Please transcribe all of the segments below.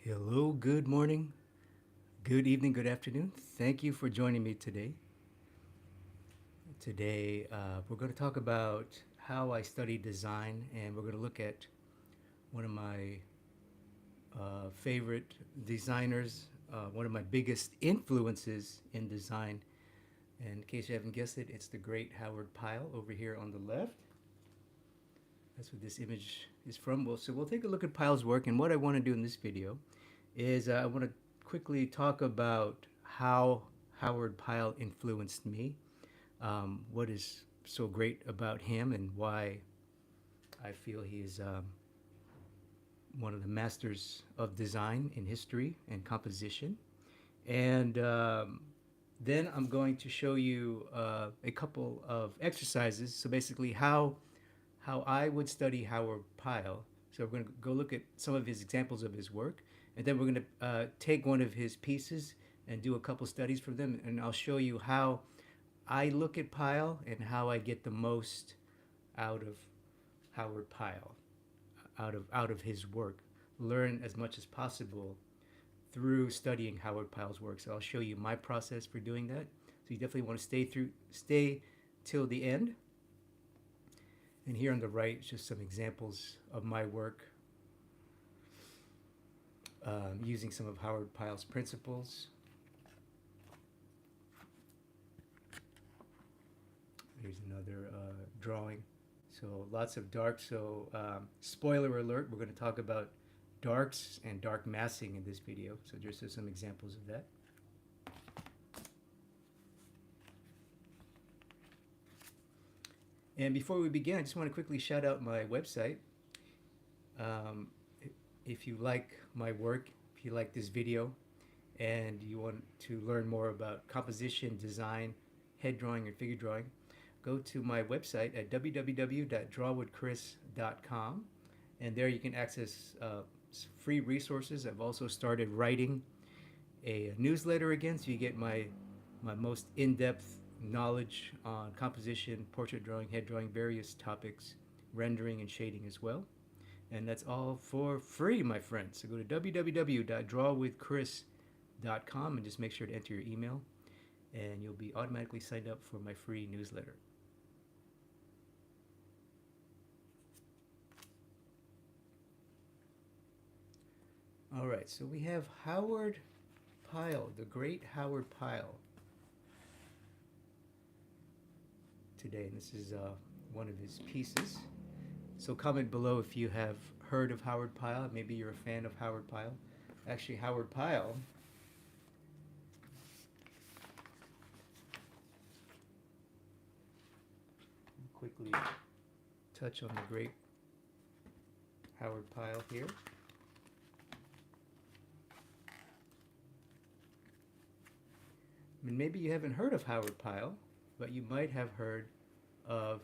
Hello, good morning, good evening, good afternoon. Thank you for joining me today. Today, we're going to talk about how I study design, and we're going to look at one of my favorite designers, one of my biggest influences in design. And in case you haven't guessed it, it's the great Howard Pyle over here on the left. That's what this image is from. So we'll take a look at Pyle's work, and what I want to do in this video is I want to quickly talk about how Howard Pyle influenced me, what is so great about him, and why I feel he is one of the masters of design in history and composition. And then I'm going to show you a couple of exercises. So basically, how I would study Howard Pyle. So we're going to go look at some of his examples of his work, and then we're going to take one of his pieces and do a couple studies from them, and I'll show you how I look at Pyle and how I get the most out of Howard Pyle, out of his work. Learn as much as possible through studying Howard Pyle's work. So I'll show you my process for doing that. So you definitely want to stay till the end. And here on the right is just some examples of my work using some of Howard Pyle's principles. Here's another drawing. So lots of darks. So spoiler alert, we're going to talk about darks and dark massing in this video. So just some examples of that. And before we begin, I just want to quickly shout out my website. Um, if you like my work, if you like this video, and you want to learn more about composition, design, head drawing, and figure drawing, go to my website at www.drawwithchris.com, and there you can access free resources. I've also started writing a newsletter again, so you get my most in-depth knowledge on composition, portrait drawing, head drawing, various topics, rendering and shading as well. And that's all for free, my friends. So go to www.drawwithchris.com and just make sure to enter your email, and you'll be automatically signed up for my free newsletter. All right, so we have Howard Pyle, the great Howard Pyle, today, and this is one of his pieces. So comment below if you have heard of Howard Pyle. Maybe you're a fan of Howard Pyle. Actually, Howard Pyle quickly touch on the great Howard Pyle here. I mean, maybe you haven't heard of Howard Pyle, but you might have heard of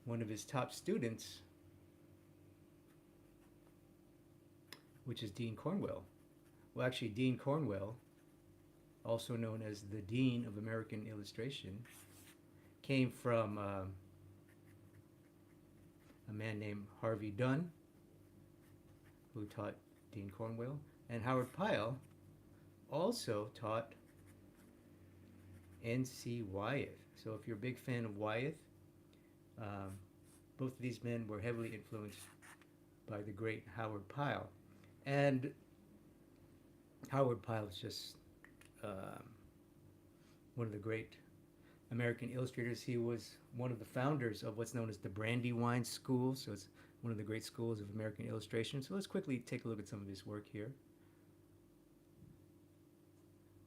one of his top students, which is Dean Cornwell. Well, actually, Dean Cornwell, also known as the Dean of American Illustration, came from a man named Harvey Dunn, who taught Dean Cornwell, and Howard Pyle also taught N.C. Wyeth. So if you're a big fan of Wyeth, both of these men were heavily influenced by the great Howard Pyle. And Howard Pyle is just one of the great American illustrators. He was one of the founders of what's known as the Brandywine School, so it's one of the great schools of American illustration. So let's quickly take a look at some of his work here.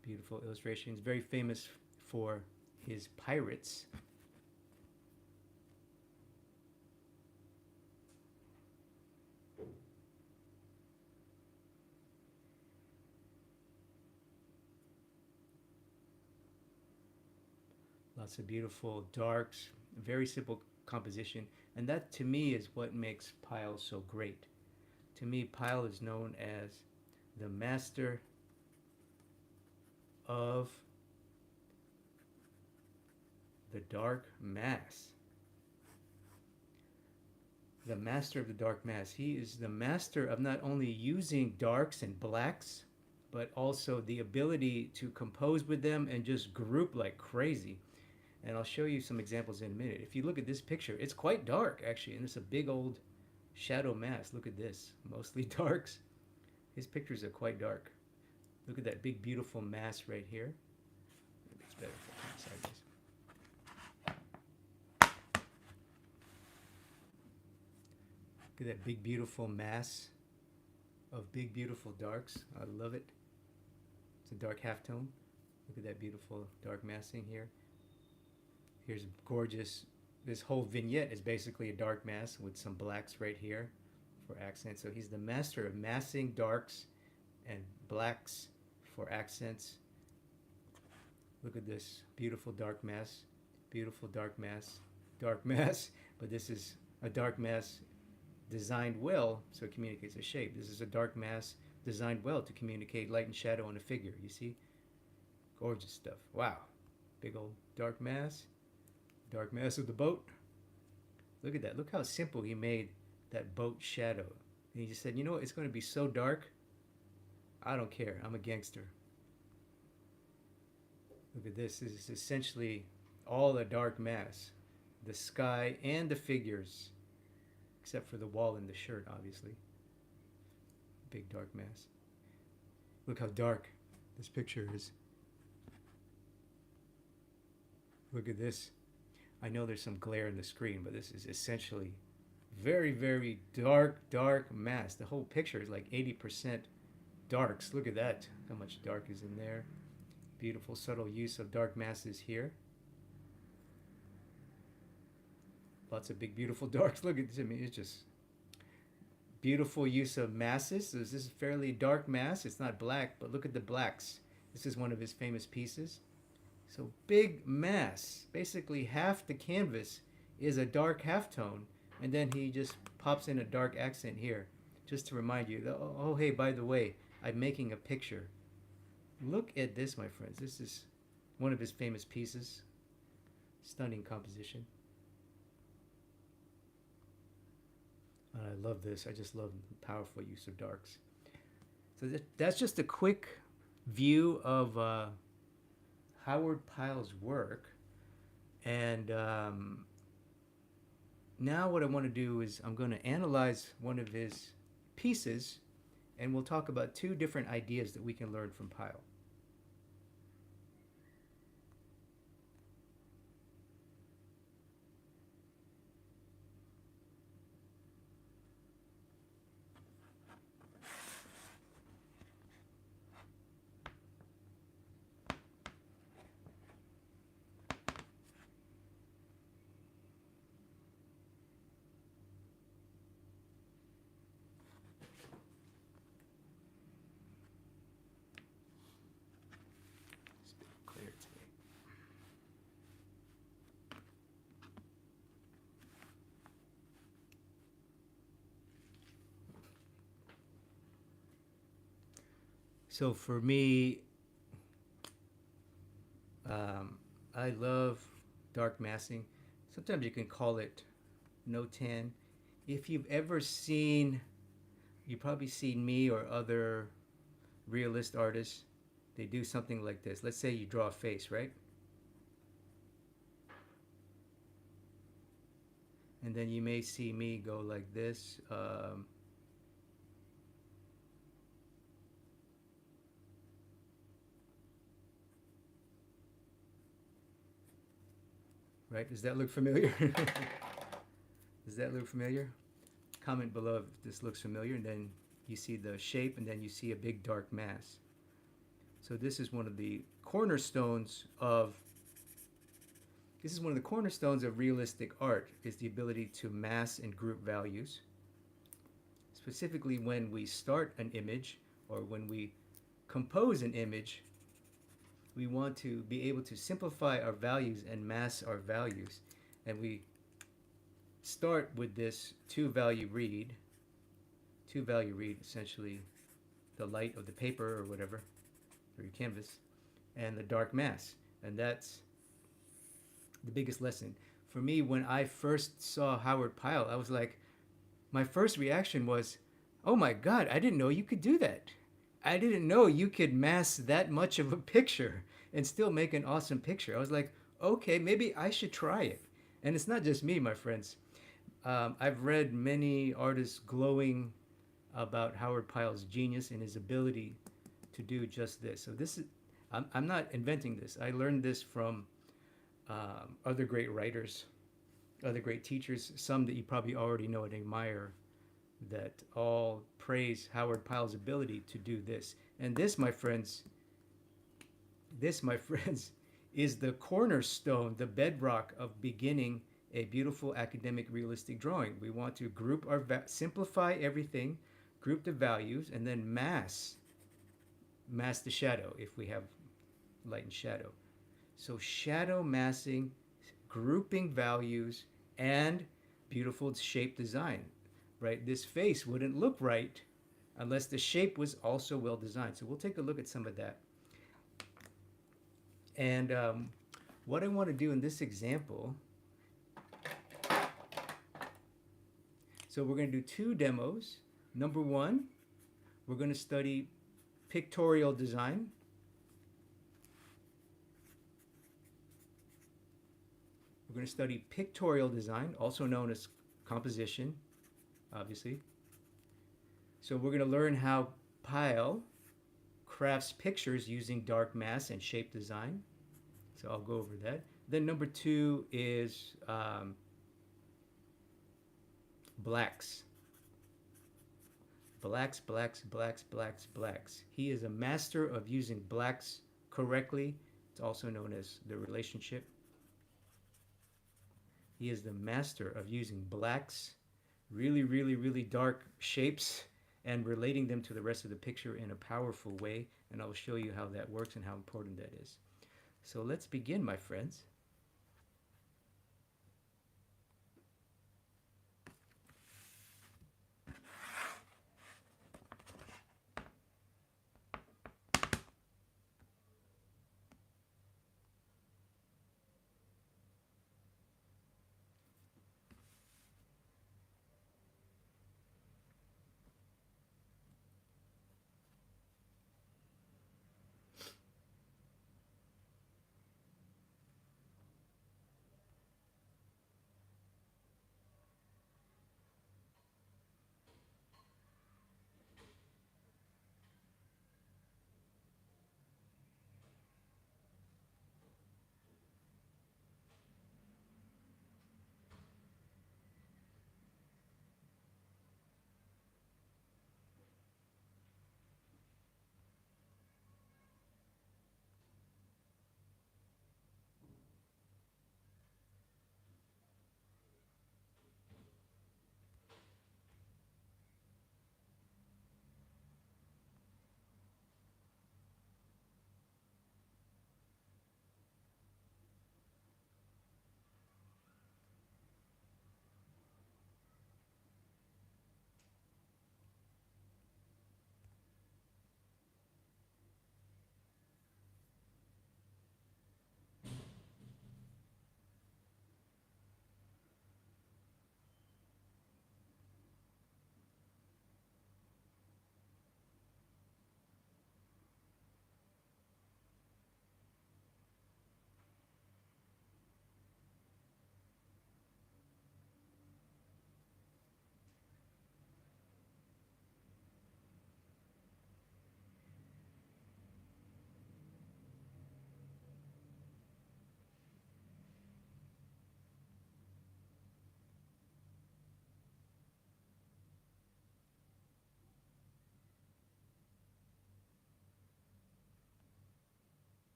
Beautiful illustrations, very famous for his pirates. Lots of beautiful darks, very simple composition, and that to me is what makes Pyle so great. To me, Pyle is known as the master of the dark mass. The master of the dark mass. He is the master of not only using darks and blacks, but also the ability to compose with them and just group like crazy. And I'll show you some examples in a minute. If you look at this picture, it's quite dark actually, and it's a big old shadow mass. Look at this, mostly darks. His pictures are quite dark. Look at that big beautiful mass right here. Maybe it's better if I turn it sideways. Look at that big beautiful mass of big beautiful darks. I love it. It's a dark halftone. Look at that beautiful dark massing here. Here's gorgeous. This whole vignette is basically a dark mass with some blacks right here for accents. So he's the master of massing darks and blacks for accents. Look at this beautiful dark mass, beautiful dark mass, dark mass. But this is a dark mass designed well so it communicates a shape. This is a dark mass designed well to communicate light and shadow on a figure. You see? Gorgeous stuff. Wow. Big old dark mass. Dark mass of the boat. Look at that. Look how simple he made that boat shadow. And he just said, you know what? It's going to be so dark. I don't care. I'm a gangster. Look at this. This is essentially all the dark mass. The sky and the figures. Except for the wall and the shirt, obviously. Big dark mass. Look how dark this picture is. Look at this. I know there's some glare in the screen, but this is essentially very, very dark, dark mass. The whole picture is like 80% darks. Look at that. How much dark is in there. Beautiful, subtle use of dark masses here. Lots of big, beautiful darks. Look at this. I mean, it's just beautiful use of masses. So this is a fairly dark mass. It's not black, but look at the blacks. This is one of his famous pieces. So big mass. Basically half the canvas is a dark halftone, and then he just pops in a dark accent here, just to remind you that, oh, hey, by the way, I'm making a picture. Look at this, my friends. This is one of his famous pieces. Stunning composition. I love this. I just love the powerful use of darks. So that's just a quick view of Howard Pyle's work. And now what I want to do is I'm going to analyze one of his pieces, and we'll talk about two different ideas that we can learn from Pyle. So for me, I love dark massing. Sometimes you can call it no tan. If you've ever seen, you've probably seen me or other realist artists, they do something like this. Let's say you draw a face, right? And then you may see me go like this. Right? Does that look familiar? Does that look familiar? Comment below if this looks familiar. And then you see the shape, and then you see a big dark mass. So this is one of the cornerstones of realistic art, is the ability to mass and group values. Specifically when we start an image or when we compose an image, we want to be able to simplify our values and mass our values. And we start with this two-value read, essentially the light of the paper or whatever, or your canvas, and the dark mass. And the biggest lesson. For me, when I first saw Howard Pyle, I was like, my first reaction was, oh my God, I didn't know you could do that. I didn't know you could mask that much of a picture and still make an awesome picture. I was like, okay, maybe I should try it. And it's not just me, my friends. I've read many artists glowing about Howard Pyle's genius and his ability to do just this. So this is, I'm not inventing this. I learned this from other great writers, other great teachers, some that you probably already know and admire, that all praise Howard Pyle's ability to do this. And this, my friends, is the cornerstone, the bedrock of beginning a beautiful academic realistic drawing. We want to simplify everything, group the values, and then mask the shadow if we have light and shadow. So shadow massing, grouping values, and beautiful shape design, right? This face wouldn't look right unless the shape was also well designed. So we'll take a look at some of that. And what I want to do in this example, so we're going to do two demos. Number one, we're going to study pictorial design. We're going to study pictorial design, also known as composition, obviously. So we're going to learn how Pyle crafts pictures using dark mass and shape design. So I'll go over that. Then number two is blacks. Blacks, blacks, blacks, blacks, blacks. He is a master of using blacks correctly. It's also known as the relationship. He is the master of using blacks, really, really, really dark shapes, and relating them to the rest of the picture in a powerful way. And I'll show you how that works and how important that is. So let's begin, my friends.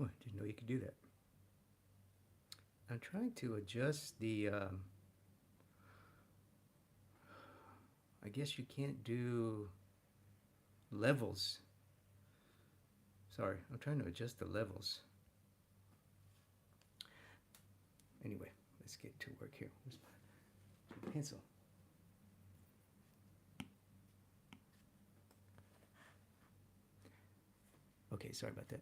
Oh, I didn't know you could do that. I'm trying to adjust the, I guess you can't do levels. Sorry, I'm trying to adjust the levels. Anyway, let's get to work here. Where's my pencil? Okay, sorry about that.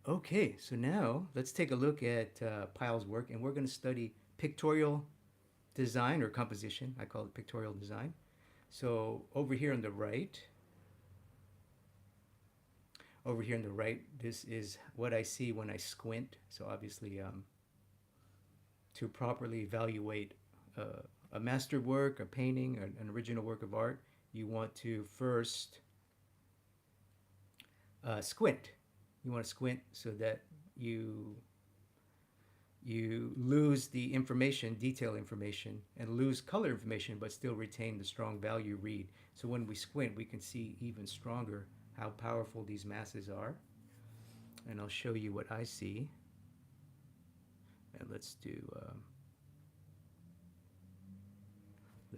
Okay, so now let's take a look at Pyle's work, and we're going to study pictorial design or composition. I call it pictorial design. So over here on the right, this is what I see when I squint. So obviously, to properly evaluate a masterwork, a painting, an original work of art, you want to first squint. You want to squint so that you lose the information, detail information, and lose color information, but still retain the strong value read. So when we squint, we can see even stronger how powerful these masses are. And I'll show you what I see. And let's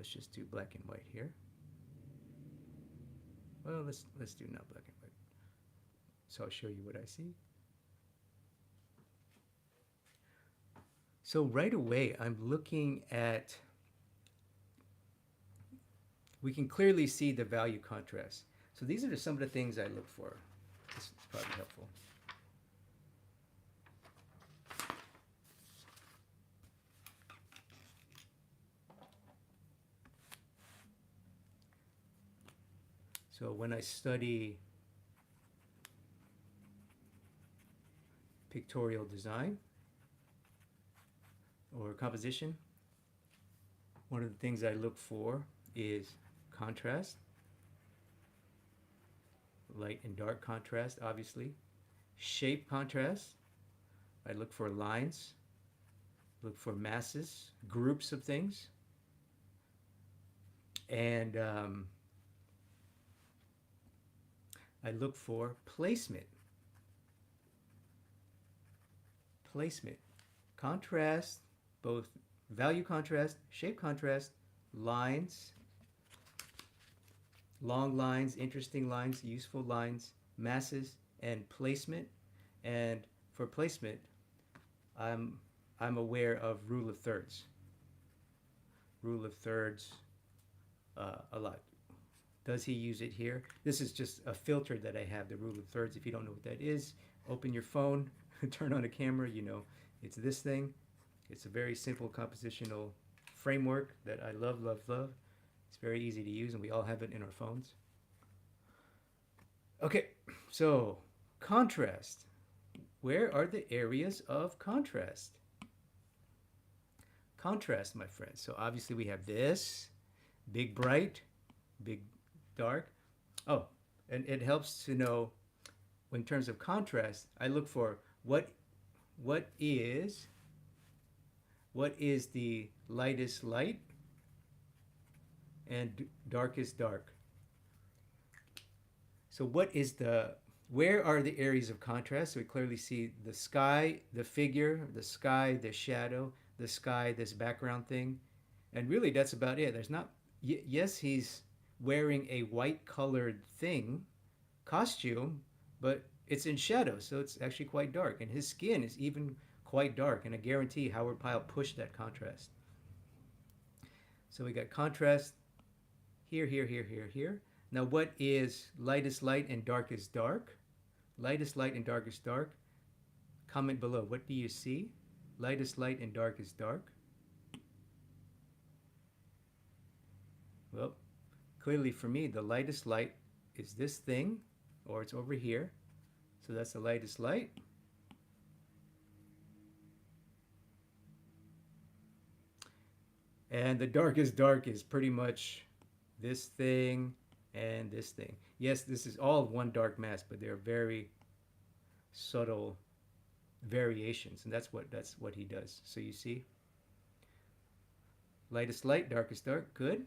just do black and white here. Well, let's do not black and white. So I'll show you what I see. So right away, I'm looking at, we can clearly see the value contrast. So these are some of the things I look for. This is probably helpful. So when I study pictorial design or composition, one of the things I look for is contrast, light and dark contrast, obviously. Shape contrast, I look for lines, look for masses, groups of things, and I look for placement. Placement, contrast, both value contrast, shape contrast, lines, long lines, interesting lines, useful lines, masses, and placement. And for placement, I'm aware of rule of thirds. Rule of thirds a lot. Does he use it here? This is just a filter that I have, the rule of thirds. If you don't know what that is, open your phone, turn on a camera, you know, it's this thing. It's a very simple compositional framework that I love, love, love. It's very easy to use, and we all have it in our phones. Okay, so contrast. Where are the areas of contrast? Contrast, my friends. So obviously we have this, big bright, big dark. Oh, and it helps to know, in terms of contrast, I look for what is the lightest light and darkest dark. So where are the areas of contrast? So we clearly see the sky, the figure, the sky, the shadow, the sky, this background thing. And really that's about it. There's not, yes, he's wearing a white colored costume, but it's in shadow, so it's actually quite dark. And his skin is even quite dark, and I guarantee Howard Pyle pushed that contrast. So we got contrast here, here, here, here, here. Now what is lightest light and darkest dark? Lightest light and darkest dark. Comment below. What do you see? Lightest light and darkest dark. Well, clearly for me, the lightest light is this thing, or it's over here. So that's the lightest light. And the darkest dark is pretty much this thing and this thing. Yes, this is all one dark mass, but they're very subtle variations, and that's what he does. So you see, lightest light, darkest dark, good.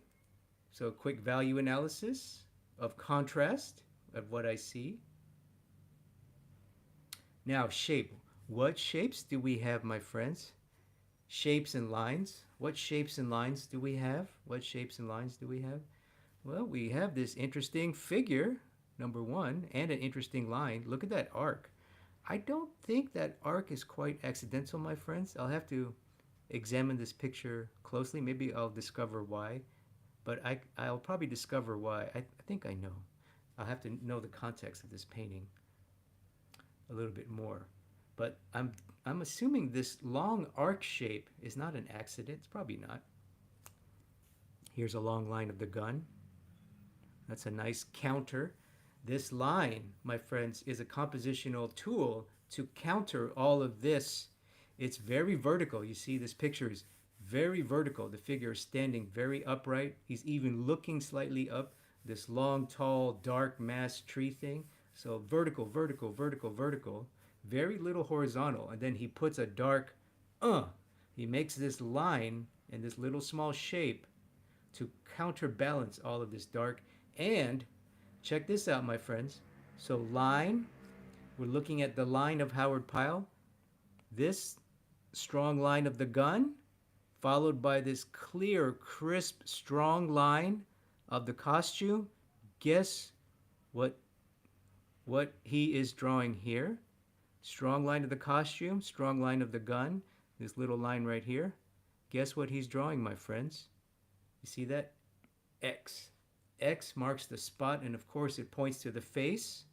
So quick value analysis of contrast of what I see. Now, shape. What shapes do we have, my friends? Shapes and lines. What shapes and lines do we have? What shapes and lines do we have? Well, we have this interesting figure, number one, and an interesting line. Look at that arc. I don't think that arc is quite accidental, my friends. I'll have to examine this picture closely. Maybe I'll discover why, but I'll probably discover why. I think I know. I'll have to know the context of this painting a little bit more. But I'm assuming this long arc shape is not an accident. It's probably not. Here's a long line of the gun. That's a nice counter. This line, my friends, is a compositional tool to counter all of this. It's very vertical. You see, this picture is very vertical. The figure is standing very upright. He's even looking slightly up. This long, tall, dark mass tree thing. So vertical, vertical, vertical, vertical. Very little horizontal. And then he puts a dark, he makes this line in this little small shape to counterbalance all of this dark. And check this out, my friends. So line, we're looking at the line of Howard Pyle. This strong line of the gun, followed by this clear, crisp, strong line of the costume. Guess what he is drawing here? Strong line of the costume, strong line of the gun, this little line right here. Guess what he's drawing, my friends? You see that? X. X marks the spot, and of course it points to the face.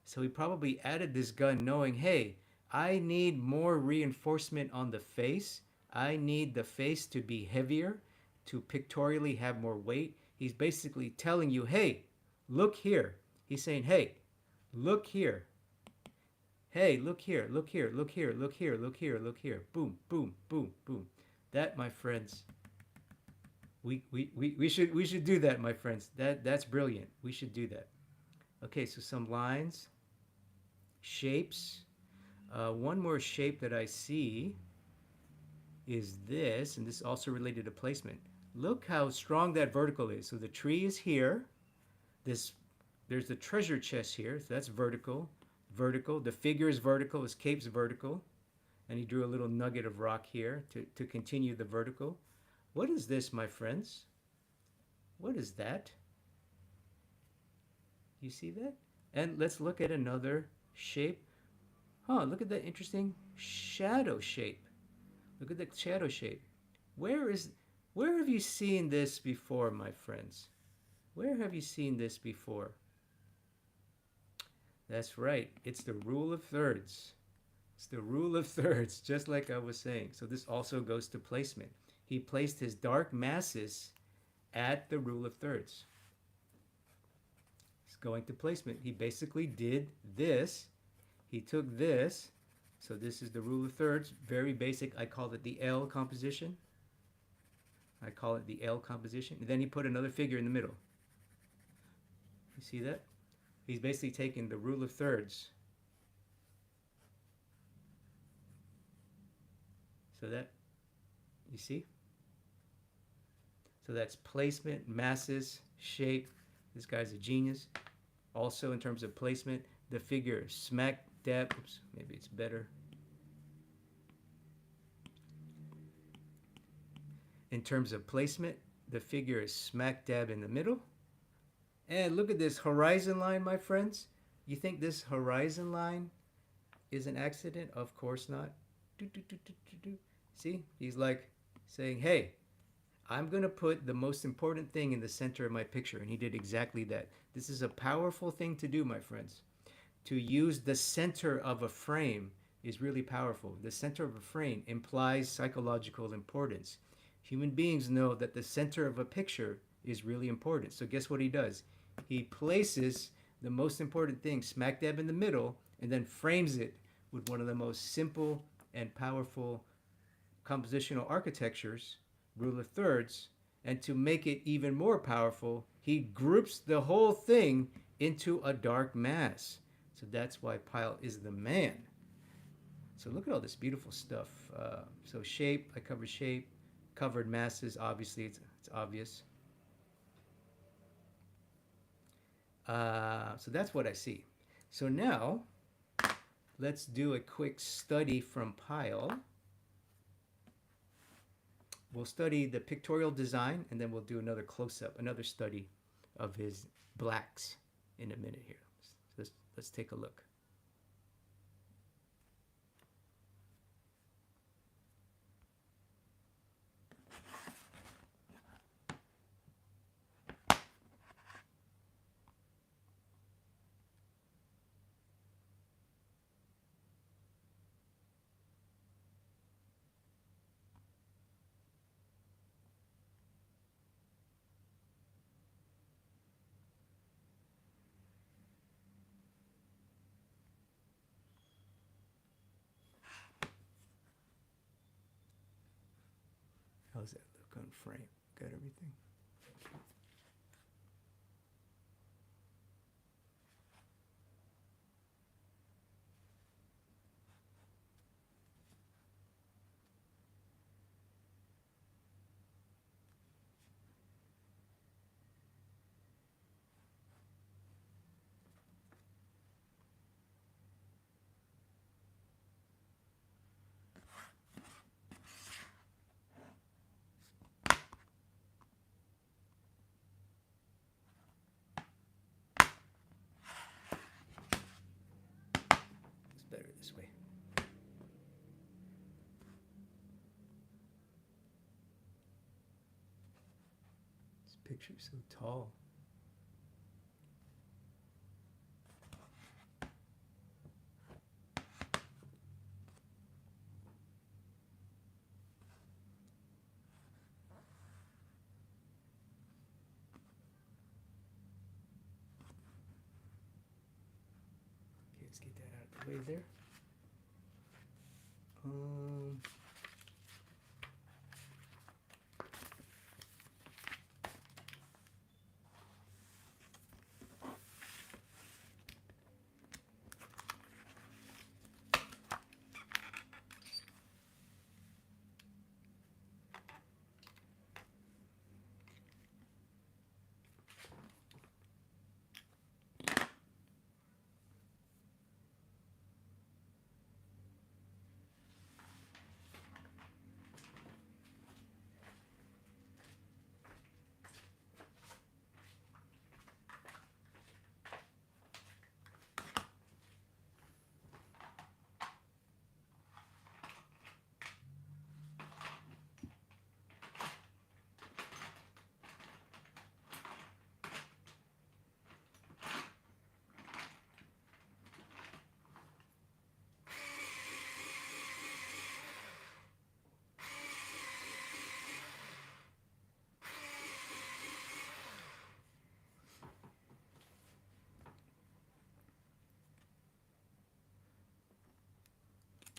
So he probably added this gun knowing, hey, I need more reinforcement on the face. I need the face to be heavier, to pictorially have more weight. He's basically telling you, hey, look here. He's saying, hey, look here. Hey, look here, look here, look here, look here, look here, look here. Boom, boom, boom, boom. That, my friends, we should do that, my friends. That's brilliant. We should do that. Okay, so some lines, shapes. One more shape that I see is this, and this is also related to placement. Look how strong that vertical is. So the tree is here. There's the treasure chest here. So that's vertical. Vertical. The figure is vertical. His cape's vertical. And he drew a little nugget of rock here to continue the vertical. What is this, my friends? What is that? You see that? And let's look at another shape. Look at that interesting shadow shape. Look at the shadow shape. Where have you seen this before, my friends? Where have you seen this before? That's right. It's the rule of thirds. It's the rule of thirds, just like I was saying. So this also goes to placement. He placed his dark masses at the rule of thirds. It's going to placement. He basically did this. He took this. So this is the rule of thirds. Very basic. I call it the L composition. I call it the L composition. And then he put another figure in the middle. You see that? He's basically taking the rule of thirds. So that, you see? So that's placement, masses, shape. This guy's a genius. Also in terms of placement, the figure smack dab, oops, maybe it's better. In terms of placement, the figure is smack dab in the middle. And look at this horizon line, my friends. You think this horizon line is an accident? Of course not. See, he's like saying, hey, I'm going to put the most important thing in the center of my picture. And he did exactly that. This is a powerful thing to do, my friends. To use the center of a frame is really powerful. The center of a frame implies psychological importance. Human beings know that the center of a picture is really important. So guess what he does? He places the most important thing smack dab in the middle and then frames it with one of the most simple and powerful compositional architectures, rule of thirds. And to make it even more powerful, he groups the whole thing into a dark mass. So that's why Pyle is the man. So look at all this beautiful stuff. So shape, I covered shape, covered masses, obviously it's obvious. So that's what I see. So now let's do a quick study from Pyle. We'll study the pictorial design, and then we'll do another close-up, another study of his blacks in a minute here. So let's take a look. How's that look on frame? Got everything? It's better this way. This picture's so tall. Okay, let's get that out of the way there.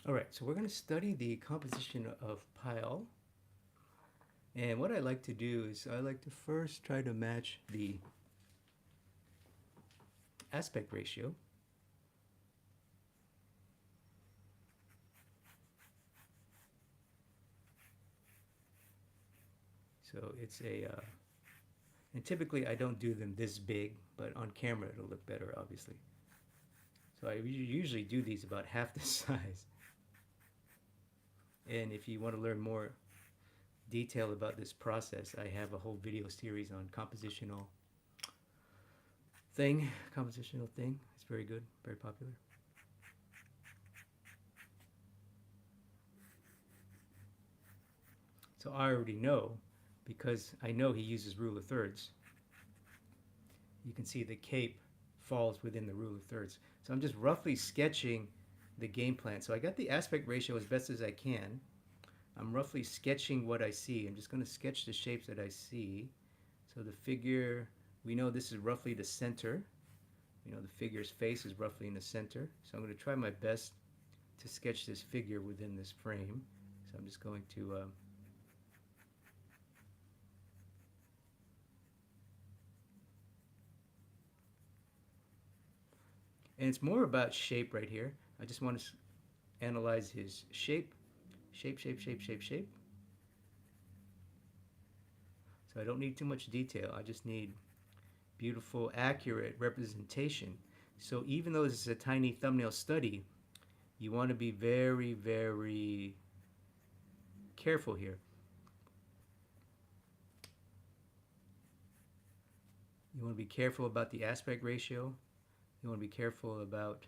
All right, so we're going to study the composition of Pyle. And what I like to do is I like to first try to match the aspect ratio. So it's and typically I don't do them this big, but on camera it'll look better, obviously. So I usually do these about half the size. And if you want to learn more detail about this process, I have a whole video series on compositional thing. It's very good, very popular. So I already know, because I know he uses rule of thirds. You can see the cape falls within the rule of thirds. So I'm just roughly sketching the game plan. So I got the aspect ratio as best as I can. I'm roughly sketching what I see. I'm just going to sketch the shapes that I see. So the figure, we know this is roughly the center. You know, the figure's face is roughly in the center. So I'm going to try my best to sketch this figure within this frame. So I'm just going to and it's more about shape right here. I just want to analyze his shape. Shape. So I don't need too much detail. I just need beautiful, accurate representation. So even though this is a tiny thumbnail study, You want to be very, very careful here. You want to be careful about the aspect ratio. You want to be careful about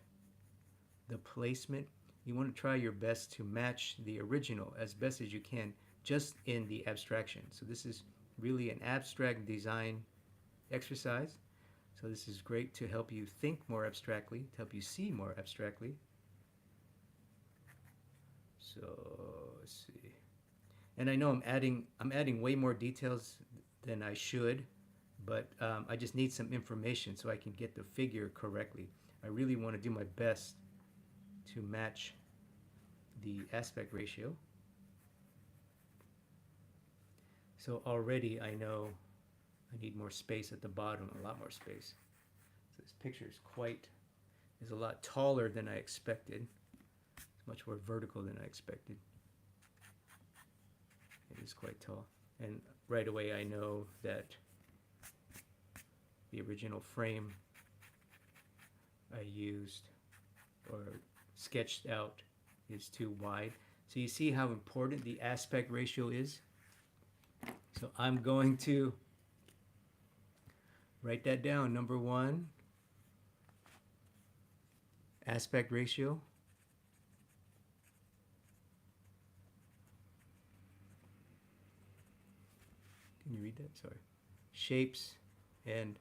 the placement. You want to try your best to match the original as best as you can just in the abstraction. So this is really an abstract design exercise. So this is great to help you think more abstractly, to help you see more abstractly. So let's see. And I know I'm adding way more details than I should, but I just need some information so I can get the figure correctly. I really want to do my best to match the aspect ratio. So already I know I need more space at the bottom, a lot more space. So this picture is a lot taller than I expected. It's much more vertical than I expected. It is quite tall. And right away I know that the original frame I used or sketched out is too wide. So you see how important the aspect ratio is? So I'm going to write that down. Number one, aspect ratio. Can you read that? Sorry. Shapes and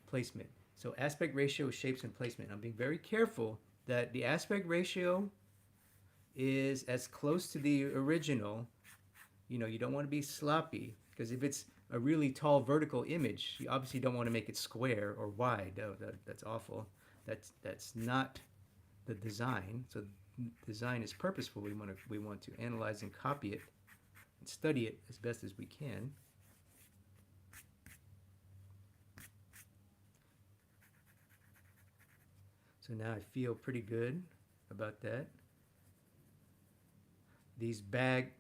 placement. So aspect ratio, shapes, and placement. I'm being very careful that the aspect ratio is as close to the original. You know, you don't want to be sloppy, because if it's a really tall vertical image, you obviously don't want to make it square or wide. That's awful. That's not the design. So design is purposeful. We want to analyze and copy it and study it as best as we can. So now I feel pretty good about that. This bag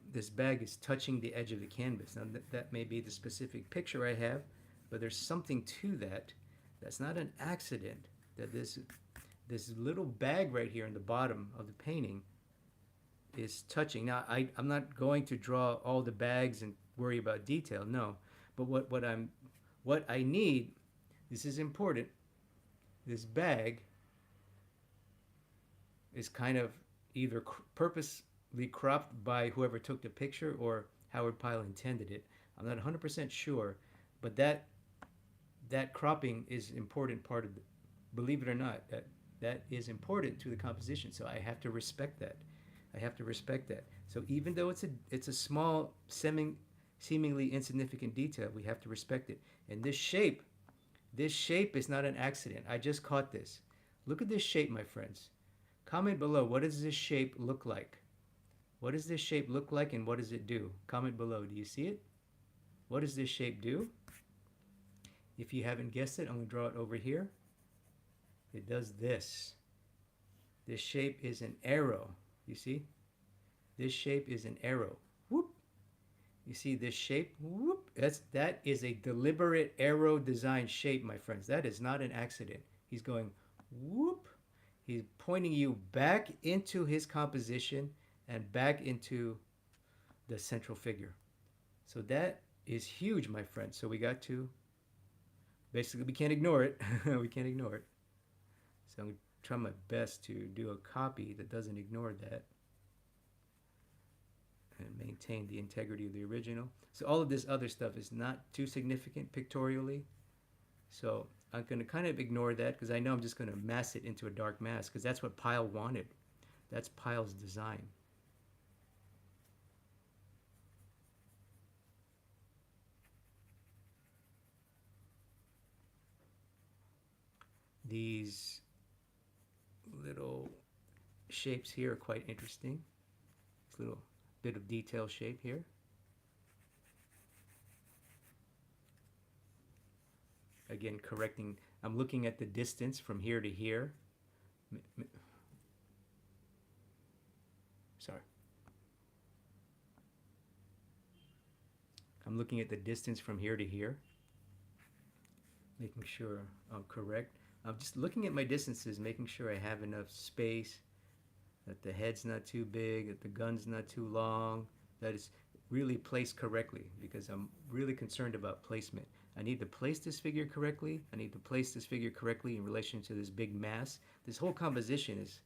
is touching the edge of the canvas. Now that may be the specific picture I have, but there's something to that. That's not an accident. That this little bag right here in the bottom of the painting is touching. Now I'm not going to draw all the bags and worry about detail. No, but what I need. This is important. This bag is kind of either purposely cropped by whoever took the picture or Howard Pyle intended it. I'm not 100% sure, but that cropping is important part of believe it or not, that is important to the composition. So I have to respect that. I have to respect that. So even though it's a small, seemingly insignificant detail, we have to respect it. And this shape is not an accident. I just caught this. Look at this shape, my friends. Comment below, what does this shape look like? What does this shape look like and what does it do? Comment below. Do you see it? What does this shape do? If you haven't guessed it, I'm going to draw it over here. It does this. This shape is an arrow. You see? This shape is an arrow. Whoop. You see this shape? Whoop. That is a deliberate arrow design shape, my friends. That is not an accident. He's going whoop. He's pointing you back into his composition and back into the central figure. So that is huge, my friend. So we got to, basically we can't ignore it. We can't ignore it. So I'm going to try my best to do a copy that doesn't ignore that and maintain the integrity of the original. So all of this other stuff is not too significant pictorially. So I'm going to kind of ignore that because I know I'm just going to mass it into a dark mass because that's what Pyle wanted. That's Pyle's design. These little shapes here are quite interesting. This little bit of detail shape here. Again, correcting, I'm looking at the distance from here to here. Sorry. I'm looking at the distance from here to here, making sure I'm correct. I'm just looking at my distances, making sure I have enough space that the head's not too big, that the gun's not too long, that it's really placed correctly, because I'm really concerned about placement. I need to place this figure correctly. I need to place this figure correctly in relation to this big mass. This whole composition is,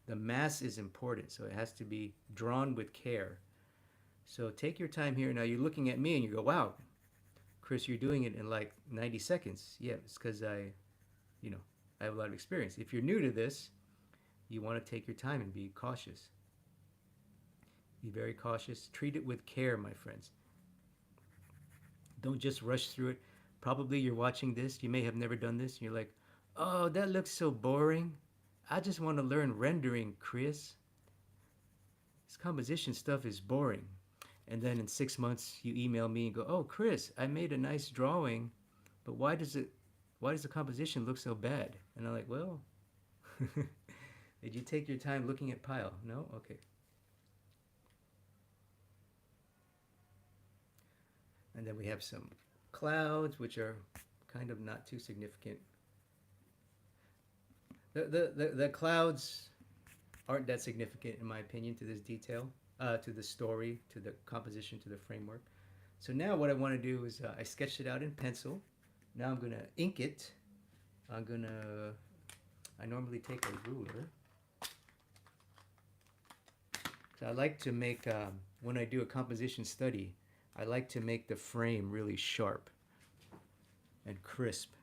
the mass is important, so it has to be drawn with care. So take your time here. Now you're looking at me and you go, wow, Chris, you're doing it in like 90 seconds. Yeah, it's because you know, I have a lot of experience. If you're new to this, you want to take your time and be cautious. Be very cautious. Treat it with care, my friends. Don't just rush through it. Probably you're watching this, you may have never done this, and you're like, oh, that looks so boring. I just want to learn rendering, Chris. This composition stuff is boring. And then in 6 months, you email me and go, oh, Chris, I made a nice drawing, but why does the composition look so bad? And I'm like, well, did you take your time looking at Pyle? No? Okay. And then we have some clouds, which are kind of not too significant. The clouds aren't that significant, in my opinion, to this detail, to the story, to the composition, to the framework. So now what I want to do is I sketched it out in pencil. Now I'm going to ink it. I normally take a ruler. So I like to make, when I do a composition study, I like to make the frame really sharp and crisp.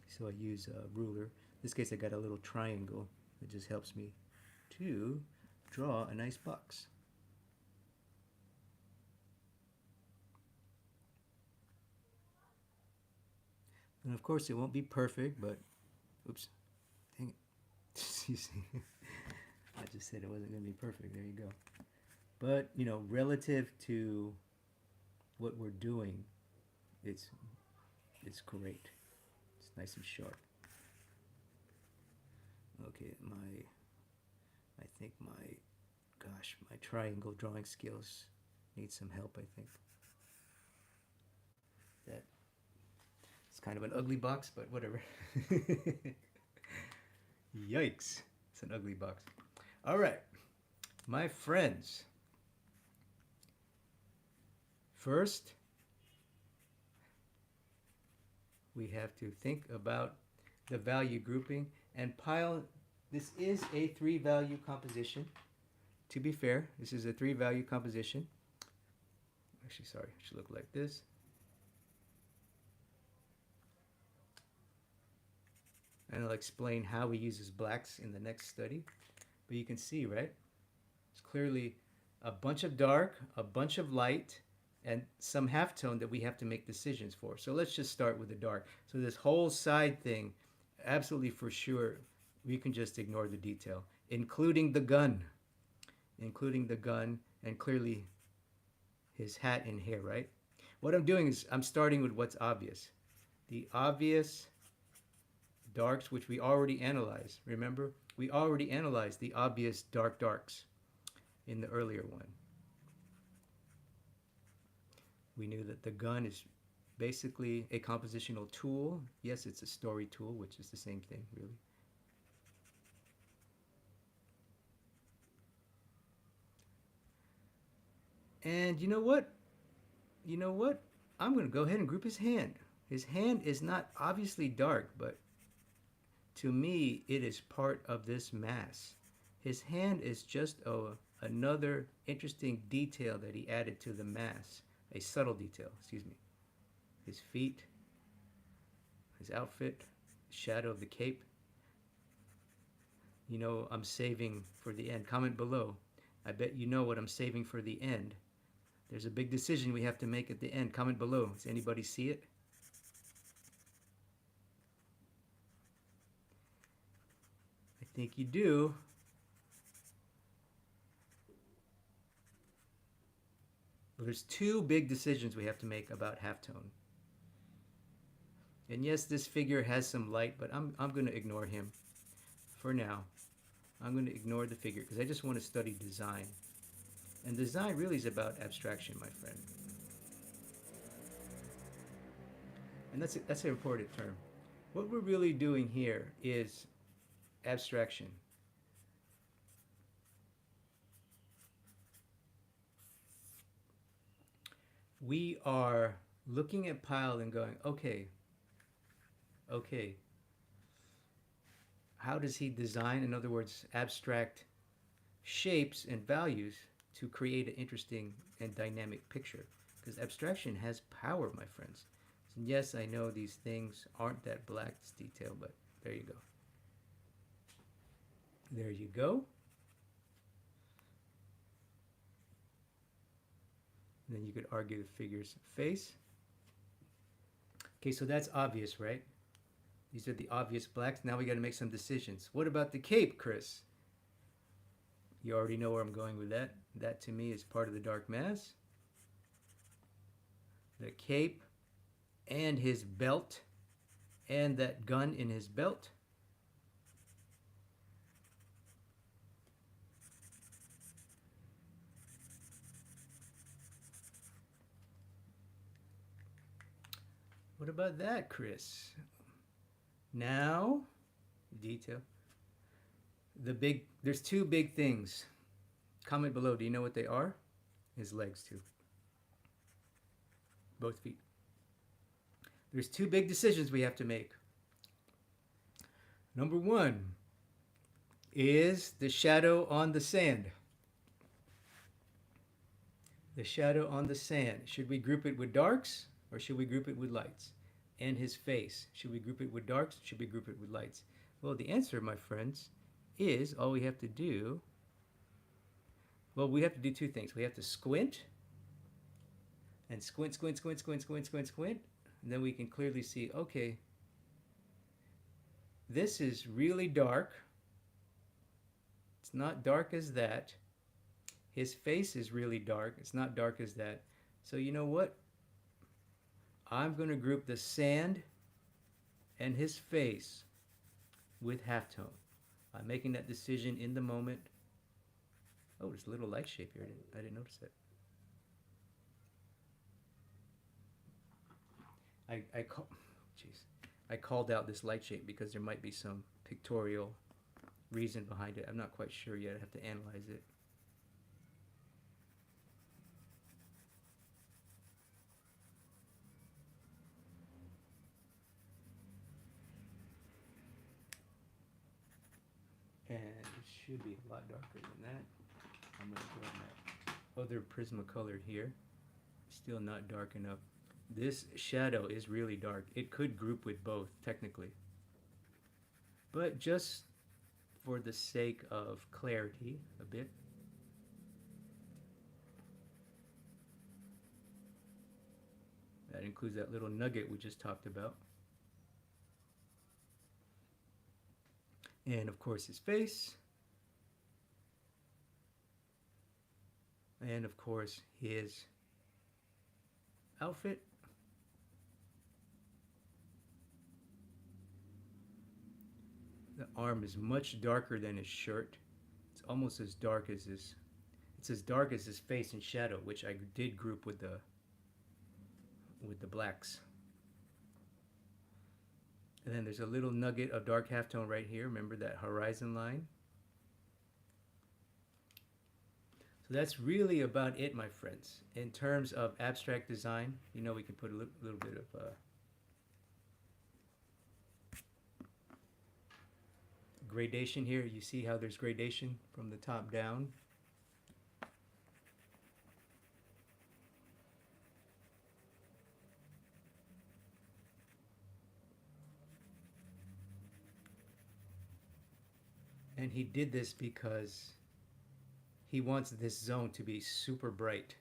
So I use a ruler. In this case, I got a little triangle that just helps me to draw a nice box. And of course, it won't be perfect, but oops, dang it. You see, I just said it wasn't going to be perfect. There you go. But, you know, relative to what we're doing, it's great. It's nice and sharp. Okay, I think my triangle drawing skills need some help, I think. That it's kind of an ugly box, but whatever. Yikes. It's an ugly box. All right, my friends. First, we have to think about the value grouping. And Pyle, this is a 3-value composition. To be fair, this is a 3-value composition. Actually, sorry, it should look like this. And I'll explain how he uses blacks in the next study. But you can see, right? It's clearly a bunch of dark, a bunch of light, and some halftone that we have to make decisions for. So let's just start with the dark. So this whole side thing, absolutely for sure, we can just ignore the detail, including the gun, and clearly his hat and hair, right? What I'm doing is I'm starting with what's obvious. The obvious darks, which we already analyzed. Remember, we already analyzed the obvious darks in the earlier one. We knew that the gun is basically a compositional tool. Yes, it's a story tool, which is the same thing, really. And you know what? I'm going to go ahead and group his hand. His hand is not obviously dark, but to me, it is part of this mass. His hand is just another interesting detail that he added to the mass. A subtle detail, excuse me. His feet, his outfit, shadow of the cape. You know, I'm saving for the end. Comment below. I bet you know what I'm saving for the end. There's a big decision we have to make at the end. Comment below. Does anybody see it? I think you do. Well, there's 2 big decisions we have to make about halftone. And yes, this figure has some light, but I'm going to ignore him for now. I'm going to ignore the figure because I just want to study design. And design really is about abstraction, my friend. And that's an important term. What we're really doing here is abstraction. we are looking at Pyle and going, okay, okay, how does he design, in other words, abstract shapes and values to create an interesting and dynamic picture? Because abstraction has power, my friends. And yes, I know these things aren't that black, this detail, but there you go. There you go. And then you could argue the figure's face. Okay, so that's obvious, right? These are the obvious blacks. Now we got to make some decisions. What about the cape, Chris? You already know where I'm going with that. That to me is part of the dark mass. The cape and his belt and that gun in his belt. What about that, Chris? Now, detail. There's two big things. Comment below, do you know what they are? His legs too. Both feet. There's two big decisions we have to make. Number one is the shadow on the sand. The shadow on the sand. Should we group it with darks or should we group it with lights? And his face. Should we group it with darks? Should we group it with lights? Well, the answer, my friends, is all we have to do. Well, we have to do two things. We have to squint and squint. And then we can clearly see, okay, this is really dark. It's not dark as that. His face is really dark. It's not dark as that. So you know what? I'm going to group the sand and his face with halftone. I'm making that decision in the moment. Oh, there's a little light shape here. I didn't notice that. I called out this light shape because there might be some pictorial reason behind it. I'm not quite sure yet. I have to analyze it. And it should be a lot darker than that. I'm going to go on that other Prismacolor here. Still not dark enough. This shadow is really dark. It could group with both, technically. But just for the sake of clarity, a bit. That includes that little nugget we just talked about. And of course his face. And of course his outfit. The arm is much darker than his shirt. It's almost as dark as his, it's as dark as his face and shadow, which I did group with the blacks. And then there's a little nugget of dark halftone right here. Remember that horizon line? So that's really about it, my friends. In terms of abstract design, you know, we can put a little bit of gradation here. You see how there's gradation from the top down. And he did this because he wants this zone to be super bright.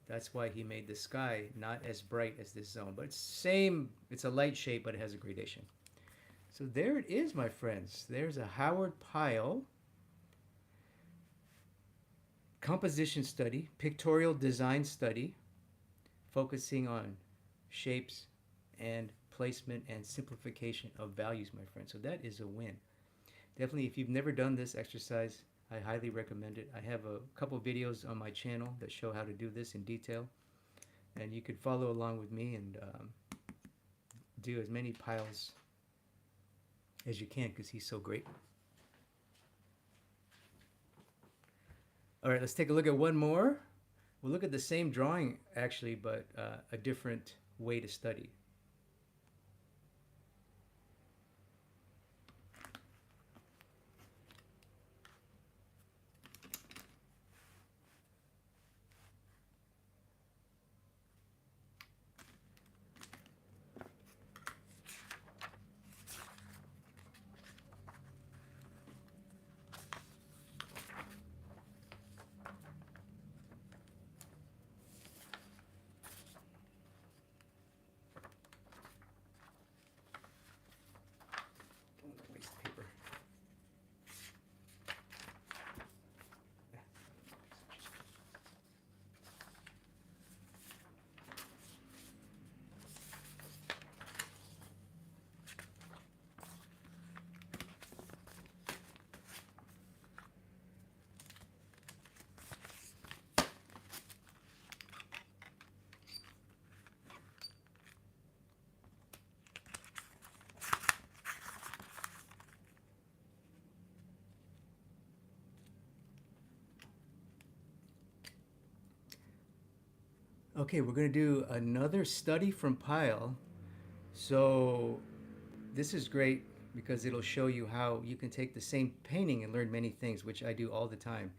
That's why he made the sky not as bright as this zone. But it's same, it's a light shape, but it has a gradation. So there it is, my friends. There's a Howard Pyle composition study, pictorial design study, focusing on shapes and placement and simplification of values, my friends. So that is a win. Definitely, if you've never done this exercise, I highly recommend it. I have a couple videos on my channel that show how to do this in detail. And you could follow along with me and do as many Pyles as you can because he's so great. All right, let's take a look at one more. We'll look at the same drawing actually, but a different way to study. Don't wanna waste paper. Okay, we're going to do another study from Pyle. So this is great because it'll show you how you can take the same painting and learn many things, which I do all the time.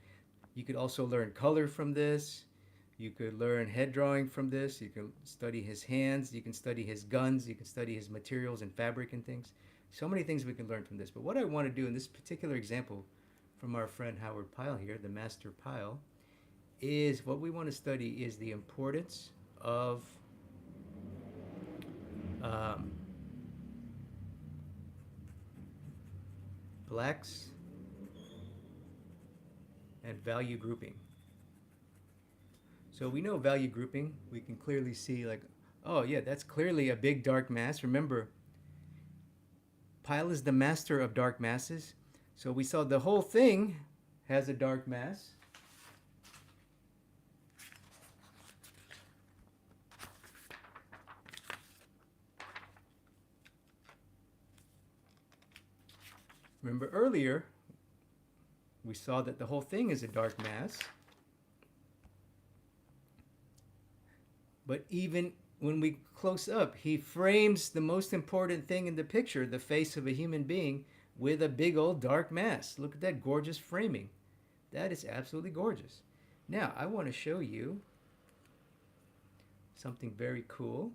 You could also learn color from this. You could learn head drawing from this. You can study his hands. You can study his guns. You can study his materials and fabric and things. So many things we can learn from this. But what I want to do in this particular example from our friend Howard Pyle here, the master Pyle, is what we want to study is the importance of um, blacks and value grouping. So we know value grouping. We can clearly see like, oh yeah, that's clearly a big dark mass. Remember, Pyle is the master of dark masses. So we saw the whole thing has a dark mass. Remember earlier, we saw that the whole thing is a dark mass. But even when we close up, he frames the most important thing in the picture, the face of a human being, with a big old dark mass. Look at that gorgeous framing. That is absolutely gorgeous. Now, I want to show you something very cool.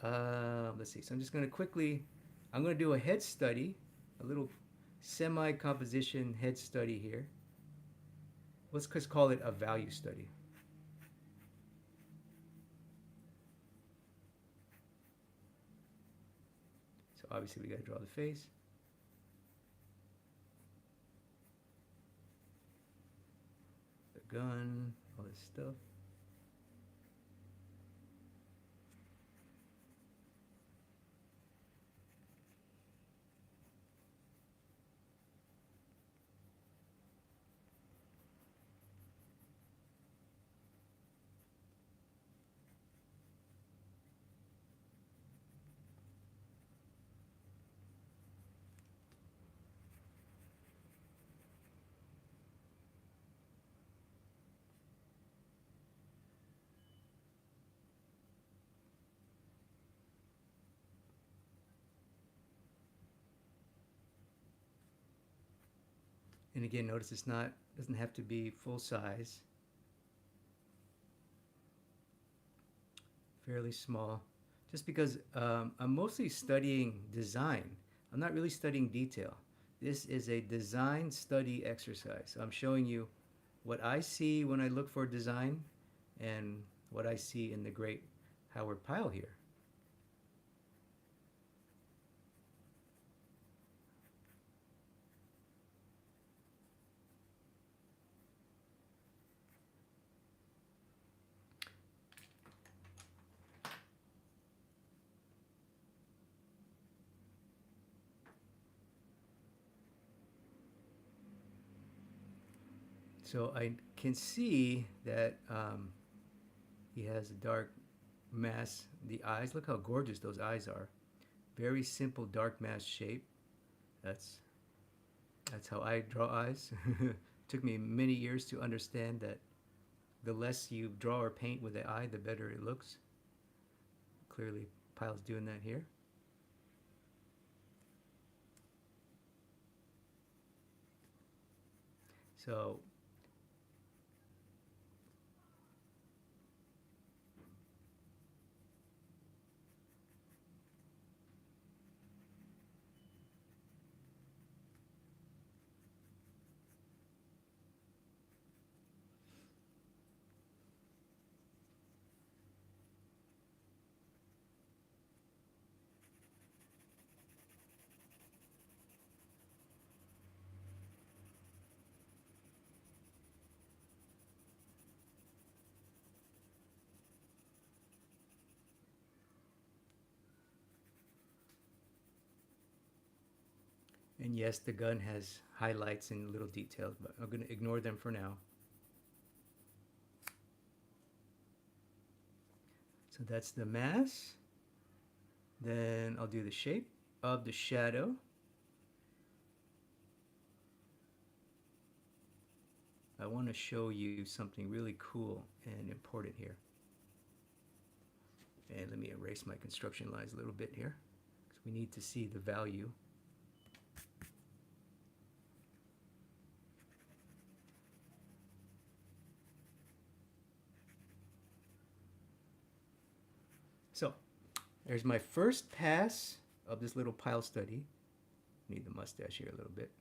Let's see. So I'm just going to quickly, I'm going to do a head study, a little semi-composition head study here. Let's just call it a value study. So obviously we got to draw the face. The gun, all this stuff. And again, notice it's not, doesn't have to be full size. Fairly small. Just because I'm mostly studying design. I'm not really studying detail. This is a design study exercise. I'm showing you what I see when I look for design and what I see in the great Howard Pyle here. So I can see that he has a dark mass. The eyes, look how gorgeous those eyes are. Very simple dark mass shape. That's how I draw eyes. Took me many years to understand that the less you draw or paint with the eye, the better it looks. Clearly, Pyle's doing that here. So and yes, the gun has highlights and little details, but I'm going to ignore them for now. So that's the mass. Then I'll do the shape of the shadow. I want to show you something really cool and important here. And let me erase my construction lines a little bit here, because we need to see the value. So there's my first pass of this little Pyle study. Need the mustache here a little bit.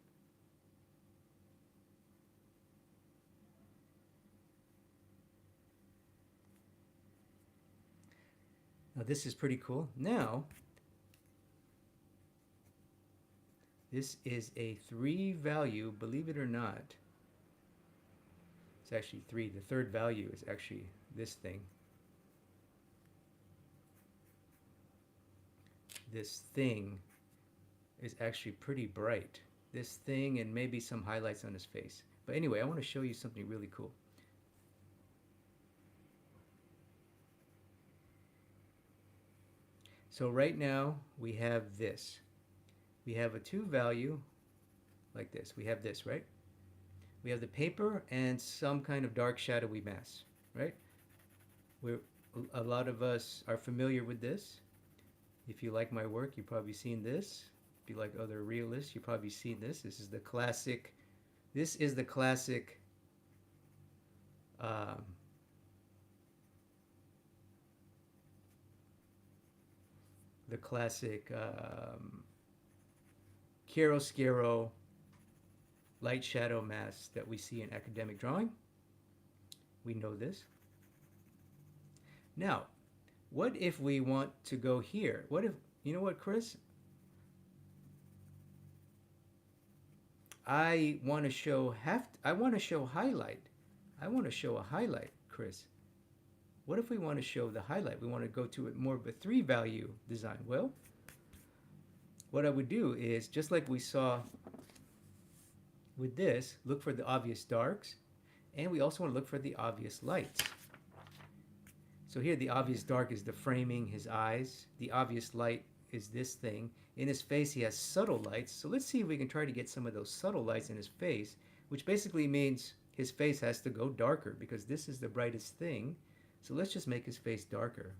Now this is pretty cool. Now, this is a 3 value, believe it or not. It's actually 3. The third value is actually this thing. This thing is actually pretty bright. This thing and maybe some highlights on his face. But anyway, I want to show you something really cool. So right now we have this. We have a 2 value like this. We have this, right? We have the paper and some kind of dark shadowy mass, right? A lot of us are familiar with this. If you like my work, you've probably seen this. If you like other realists, you've probably seen this. This is the classic. Um, the classic chiaroscuro light shadow mask that we see in academic drawing. We know this. Now, what if we want to go here? What if, you know what, Chris? I want to show highlight. I want to show a highlight, Chris. What if we want to show the highlight? We want to go to it more of a 3 value design. Well, what I would do is, just like we saw with this, look for the obvious darks, and we also want to look for the obvious lights. So here the obvious dark is the framing, his eyes. The obvious light is this thing. In his face he has subtle lights. So let's see if we can try to get some of those subtle lights in his face, which basically means his face has to go darker because this is the brightest thing. So let's just make his face darker.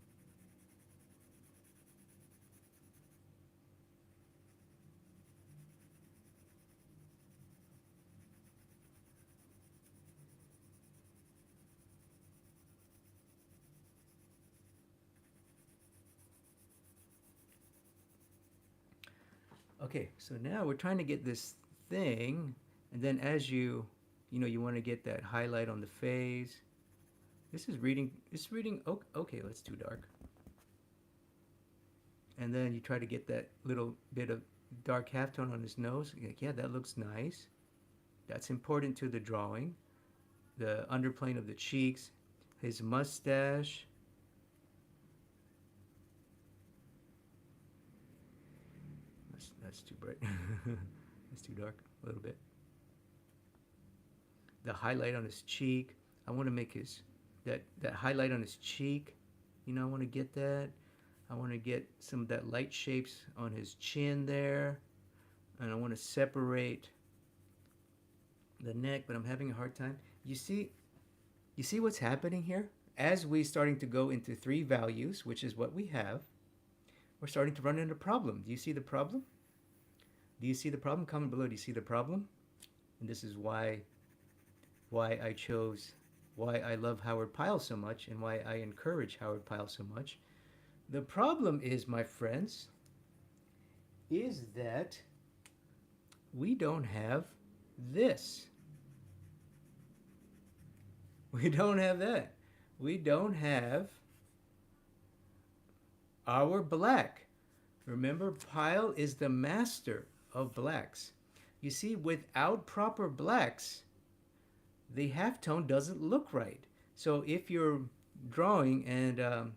Okay, so now we're trying to get this thing, and then as you want to get that highlight on the face. This is reading, okay, let's too dark. And then you try to get that little bit of dark halftone on his nose. Yeah, that looks nice. That's important to the drawing. The underplane of the cheeks, his mustache. That's too bright. It's too dark, a little bit. The highlight on his cheek. I want to make that highlight on his cheek. I want to get that. I want to get some of that light shapes on his chin there. And I want to separate the neck, but I'm having a hard time. You see You see what's happening here? As we starting to go into three values, which is what we have, we're starting to run into a problem. Do you see the problem? Do you see the problem? Comment below. Do you see the problem? And this is why I chose, why I love Howard Pyle so much, and why I encourage Howard Pyle so much. The problem is, my friends, is that we don't have this. We don't have that. We don't have our black. Remember, Pyle is the master of blacks. You see, without proper blacks, the halftone doesn't look right. So if you're drawing, and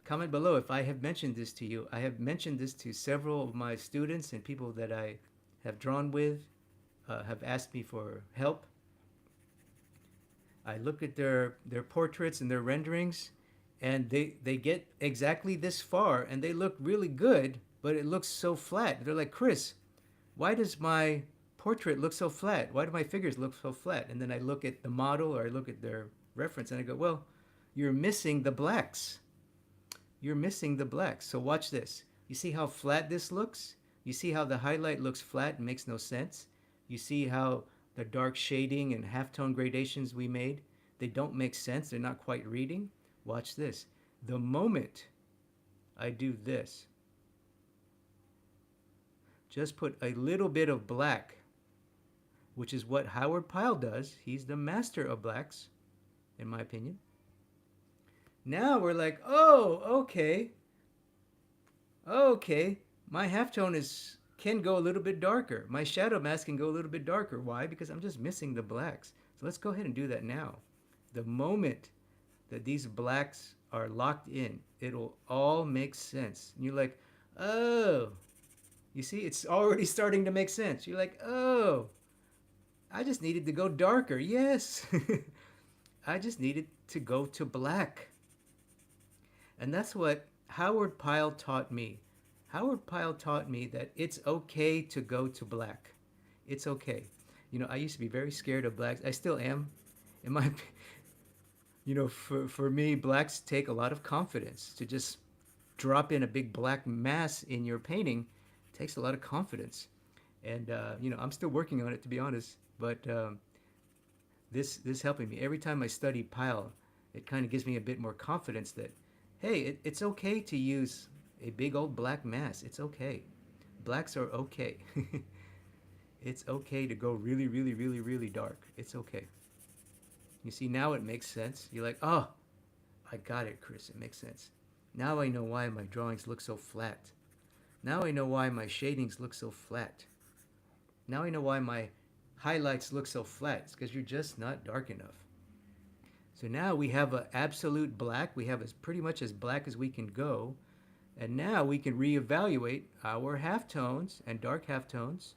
comment below if I have mentioned this to you. I have mentioned this to several of my students and people that I have drawn with, have asked me for help. I look at their portraits and their renderings, and they get exactly this far, and they look really good, but it looks so flat. They're like, Chris, why does my portrait look so flat? Why do my figures look so flat? And then I look at the model, or I look at their reference, and I go, well, you're missing the blacks. You're missing the blacks. So watch this. You see how flat this looks? You see how the highlight looks flat and makes no sense? You see how the dark shading and halftone gradations we made, they don't make sense. They're not quite reading. Watch this. The moment I do this, just put a little bit of black, which is what Howard Pyle does. He's the master of blacks, in my opinion. Now we're like, oh, okay. Okay, my halftone can go a little bit darker. My shadow mask can go a little bit darker. Why? Because I'm just missing the blacks. So let's go ahead and do that now. The moment that these blacks are locked in, it'll all make sense. And you're like, oh, you see, it's already starting to make sense. You're like, oh, I just needed to go darker. Yes, I just needed to go to black. And that's what Howard Pyle taught me. Howard Pyle taught me that it's okay to go to black. It's okay. You know, I used to be very scared of blacks. I still am. In my, you know, for me, blacks take a lot of confidence. To just drop in a big black mass in your painting takes a lot of confidence. And, you know, I'm still working on it, to be honest. But this helping me. Every time I study Pyle, it kind of gives me a bit more confidence that, hey, it's okay to use a big old black mass. It's okay. Blacks are okay. It's okay to go really, really, really, really dark. It's okay. You see, now it makes sense. You're like, oh, I got it, Chris. It makes sense. Now I know why my drawings look so flat. Now I know why my shadings look so flat. Now I know why my highlights look so flat. It's because you're just not dark enough. So now we have an absolute black. We have as pretty much as black as we can go. And now we can reevaluate our halftones and dark halftones,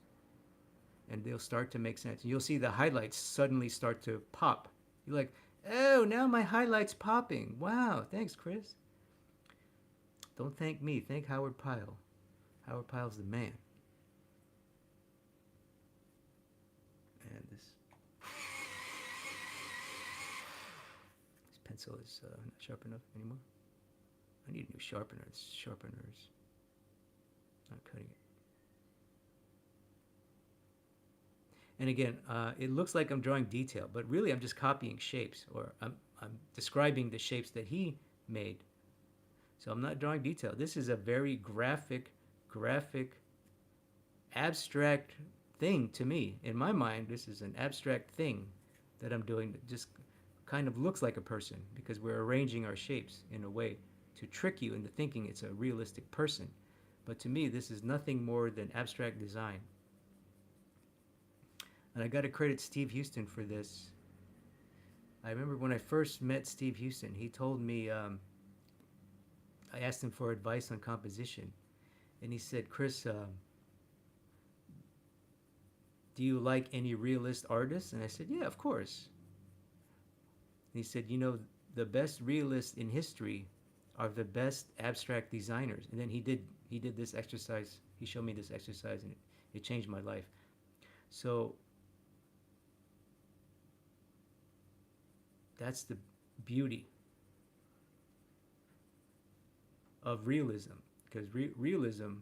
and they'll start to make sense. You'll see the highlights suddenly start to pop. You're like, oh, now my highlight's popping. Wow, thanks, Chris. Don't thank me. Thank Howard Pyle. Howard Pyle's the man. And this pencil is not sharp enough anymore. I need a new sharpener. This sharpener is not cutting it. And again, it looks like I'm drawing detail, but really I'm just copying shapes, or I'm describing the shapes that he made. So I'm not drawing detail. This is a very graphic, abstract thing to me. In my mind, this is an abstract thing that I'm doing that just kind of looks like a person, because we're arranging our shapes in a way to trick you into thinking it's a realistic person. But to me, this is nothing more than abstract design. And I got to credit Steve Houston for this. I remember when I first met Steve Houston, he told me, I asked him for advice on composition. And he said, Chris, do you like any realist artists? And I said, yeah, of course. And he said, you know, the best realists in history are the best abstract designers. And then he did this exercise. He showed me this exercise, and it changed my life. So That's the beauty of realism, because realism,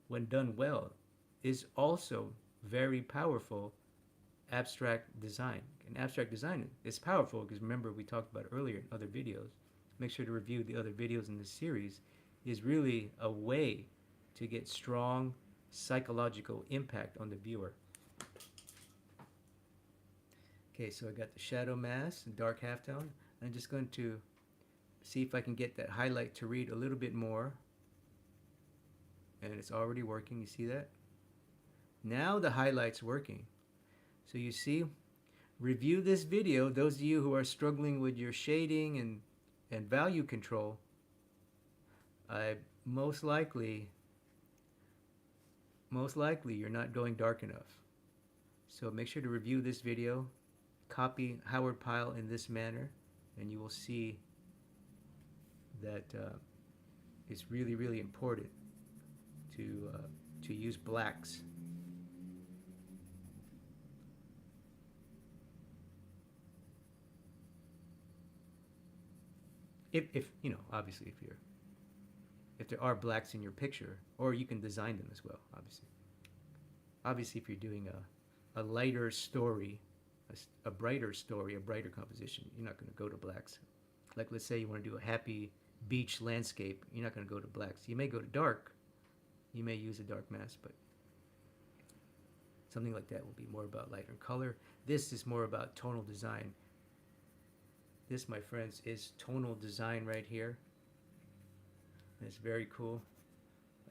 when done well, is also very powerful abstract design. And abstract design is powerful because remember we talked about earlier in other videos. Make sure to review the other videos in this series. Is really a way to get strong psychological impact on the viewer. Okay, so I got the shadow mask, dark halftone. I'm just going to see if I can get that highlight to read a little bit more. And it's already working, you see that? Now the highlight's working. So you see, review this video, those of you who are struggling with your shading and value control. Most likely you're not going dark enough. So make sure to review this video, copy Howard Pyle in this manner, and you will see that it's really, really important to use blacks. If you know, obviously, if there are blacks in your picture, or you can design them as well, obviously if you're doing a lighter story, a brighter story, a brighter composition, you're not going to go to blacks. Like let's say you want to do a happy beach landscape, you're not going to go to blacks. You may go to dark, you may use a dark mask, but something like that will be more about lighter color. This is more about tonal design. This, my friends, is tonal design right here. It's very cool.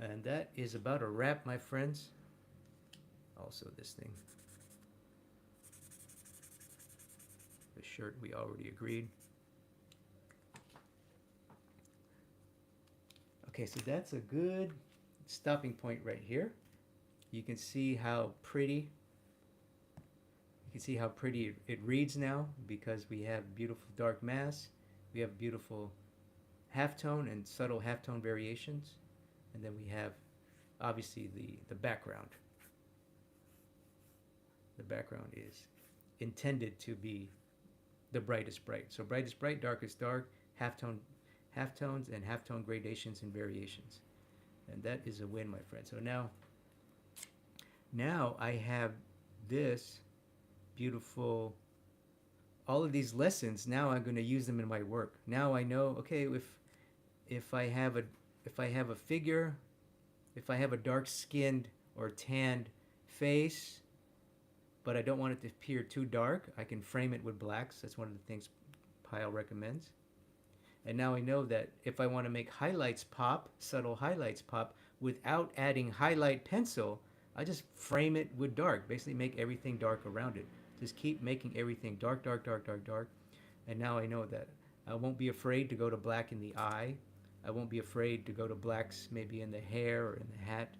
And that is about a wrap, my friends. Also this thing. The shirt we already agreed. Okay, so that's a good stopping point right here. You can see how pretty it reads now because we have beautiful dark mass, we have beautiful halftone and subtle halftone variations, and then we have obviously the background. The background is intended to be the brightest bright. So brightest bright, darkest dark, halftones and halftone gradations and variations. And that is a win, my friend. So now I have this beautiful, all of these lessons. Now I'm going to use them in my work. Now I know, okay, if I have a figure, if I have a dark skinned or tanned face, but I don't want it to appear too dark, I can frame it with blacks. That's one of the things Pyle recommends. And now I know that if I want to make highlights pop, subtle highlights pop, without adding highlight pencil, I just frame it with dark. Basically make everything dark around it. Just keep making everything dark, dark, dark, dark, dark. And now I know that I won't be afraid to go to black in the eye. I won't be afraid to go to blacks maybe in the hair or in the hat,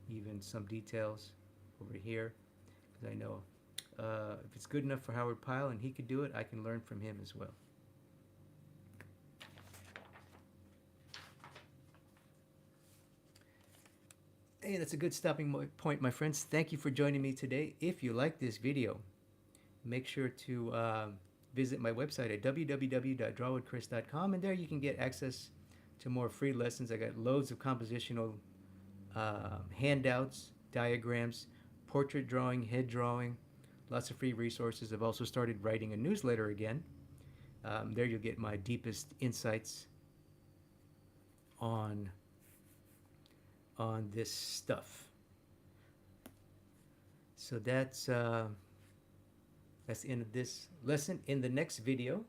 even some details over here. Because I know if it's good enough for Howard Pyle and he could do it, I can learn from him as well. Hey, that's a good stopping point, my friends. Thank you for joining me today. If you like this video, make sure to visit my website at www.drawwithchris.com, and there you can get access to more free lessons. I got loads of compositional handouts, diagrams, portrait drawing, head drawing, lots of free resources. I've also started writing a newsletter again. There you'll get my deepest insights on this stuff. So that's the end of this lesson. In the next video,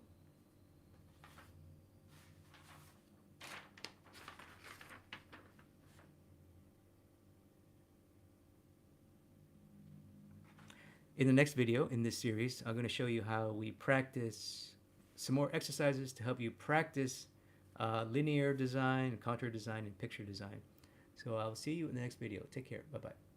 in this series, I'm going to show you how we practice some more exercises to help you practice linear design, contour design, and picture design. So I'll see you in the next video. Take care. Bye-bye.